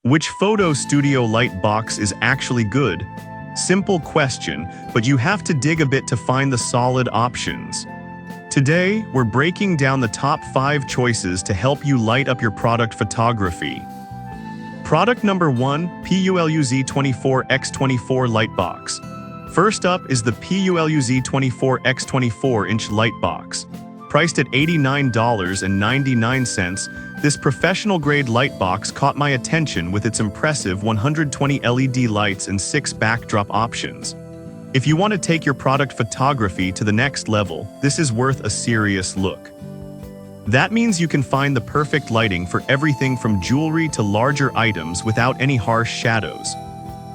Which photo studio light box is actually good? Simple question, but you have to dig a bit to find the solid options. Today, we're breaking down the top 5 choices to help you light up your product photography. Product number 1, PULUZ24X24 Light Box. First up is the PULUZ24X24-inch light box. Priced at $89.99, this professional-grade light box caught my attention with its impressive 120 LED lights and 6 backdrop options. If you want to take your product photography to the next level, this is worth a serious look. That means you can find the perfect lighting for everything from jewelry to larger items without any harsh shadows.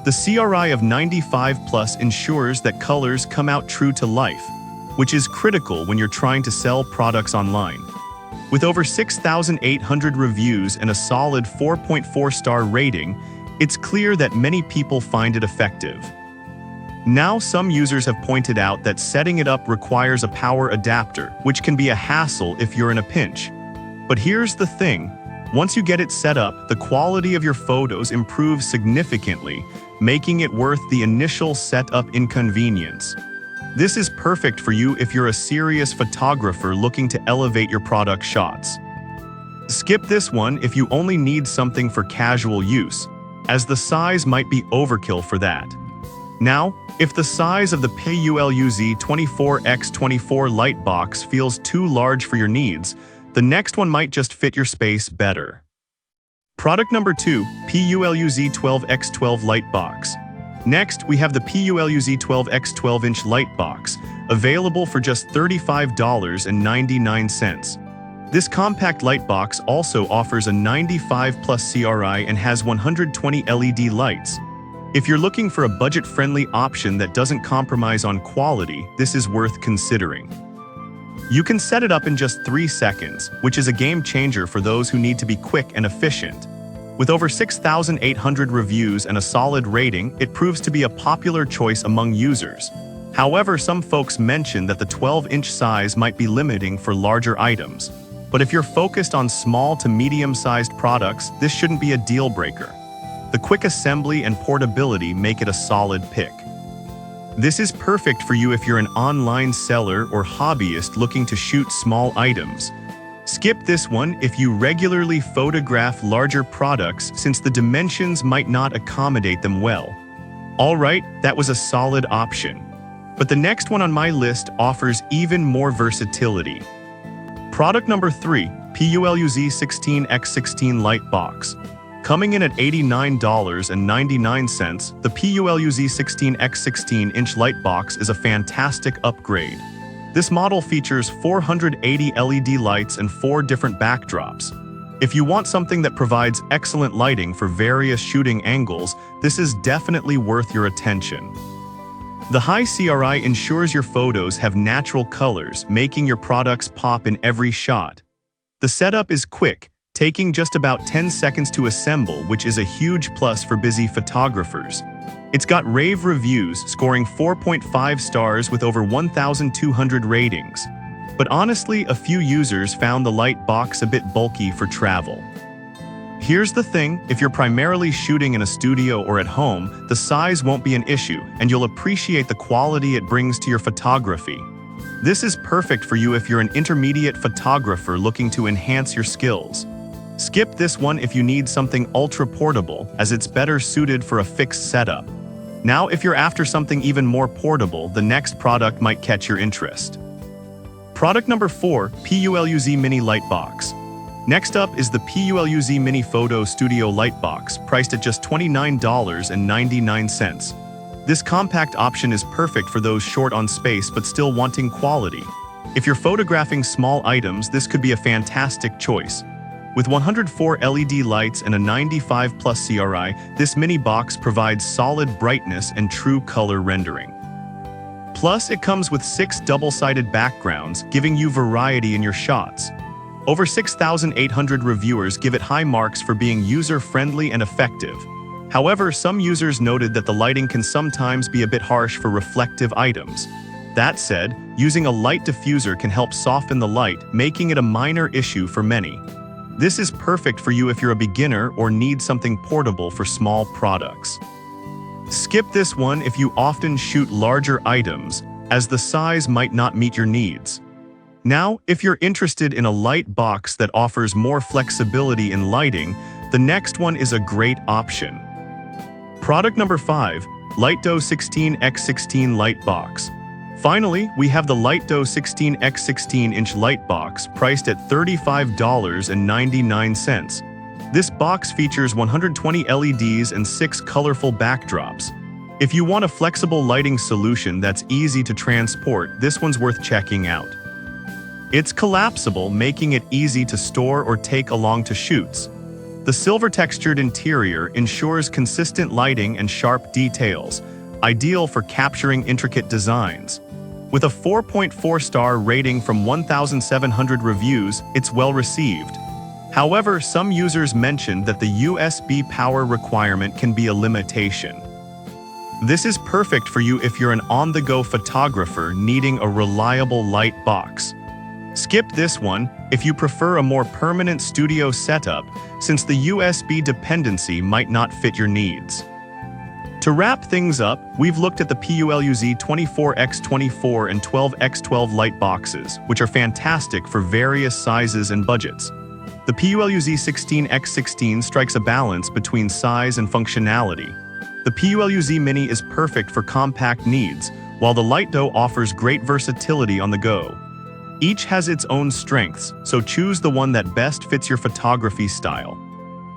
The CRI of 95+ ensures that colors come out true to life, which is critical when you're trying to sell products online. With over 6,800 reviews and a solid 4.4-star rating, it's clear that many people find it effective. Now, some users have pointed out that setting it up requires a power adapter, which can be a hassle if you're in a pinch. But here's the thing. Once you get it set up, the quality of your photos improves significantly, making it worth the initial setup inconvenience. This is perfect for you if you're a serious photographer looking to elevate your product shots. Skip this one if you only need something for casual use, as the size might be overkill for that. Now, if the size of the PULUZ24X24 light box feels too large for your needs, the next one might just fit your space better. Product number 2, PULUZ12X12 light box. Next, we have the PULUZ12X12-inch light box, available for just $35.99. This compact light box also offers a 95+ CRI and has 120 LED lights. If you're looking for a budget-friendly option that doesn't compromise on quality, this is worth considering. You can set it up in just 3 seconds, which is a game changer for those who need to be quick and efficient. With over 6,800 reviews and a solid rating, it proves to be a popular choice among users. However, some folks mention that the 12-inch size might be limiting for larger items. But if you're focused on small to medium-sized products, this shouldn't be a deal-breaker. The quick assembly and portability make it a solid pick. This is perfect for you if you're an online seller or hobbyist looking to shoot small items. Skip this one if you regularly photograph larger products, since the dimensions might not accommodate them well. Alright, that was a solid option. But the next one on my list offers even more versatility. Product number 3, PULUZ16X16 Light Box. Coming in at $89.99, the PULUZ16X16-inch light box is a fantastic upgrade. This model features 480 LED lights and 4 different backdrops. If you want something that provides excellent lighting for various shooting angles, this is definitely worth your attention. The high CRI ensures your photos have natural colors, making your products pop in every shot. The setup is quick, taking just about 10 seconds to assemble, which is a huge plus for busy photographers. It's got rave reviews, scoring 4.5 stars with over 1,200 ratings. But honestly, a few users found the light box a bit bulky for travel. Here's the thing, if you're primarily shooting in a studio or at home, the size won't be an issue, and you'll appreciate the quality it brings to your photography. This is perfect for you if you're an intermediate photographer looking to enhance your skills. Skip this one if you need something ultra-portable, as it's better suited for a fixed setup. Now, if you're after something even more portable, the next product might catch your interest. Product number 4, PULUZ Mini Light Box. Next up is the PULUZ Mini Photo Studio Light Box, priced at just $29.99. This compact option is perfect for those short on space but still wanting quality. If you're photographing small items, this could be a fantastic choice. With 104 LED lights and a 95+ CRI, this mini box provides solid brightness and true color rendering. Plus, it comes with 6 double-sided backgrounds, giving you variety in your shots. Over 6,800 reviewers give it high marks for being user-friendly and effective. However, some users noted that the lighting can sometimes be a bit harsh for reflective items. That said, using a light diffuser can help soften the light, making it a minor issue for many. This is perfect for you if you're a beginner or need something portable for small products. Skip this one if you often shoot larger items, as the size might not meet your needs. Now, if you're interested in a light box that offers more flexibility in lighting, the next one is a great option. Product number 5, Lightdo 16x16 Light Box. Finally, we have the Lightdo 16x16-inch light box priced at $35.99. This box features 120 LEDs and 6 colorful backdrops. If you want a flexible lighting solution that's easy to transport, this one's worth checking out. It's collapsible, making it easy to store or take along to shoots. The silver-textured interior ensures consistent lighting and sharp details, ideal for capturing intricate designs. With a 4.4-star rating from 1,700 reviews, it's well received. However, some users mentioned that the USB power requirement can be a limitation. This is perfect for you if you're an on-the-go photographer needing a reliable light box. Skip this one if you prefer a more permanent studio setup, since the USB dependency might not fit your needs. To wrap things up, we've looked at the PULUZ 24x24 and 12x12 light boxes, which are fantastic for various sizes and budgets. The PULUZ 16x16 strikes a balance between size and functionality. The PULUZ Mini is perfect for compact needs, while the Lightdo offers great versatility on the go. Each has its own strengths, so choose the one that best fits your photography style.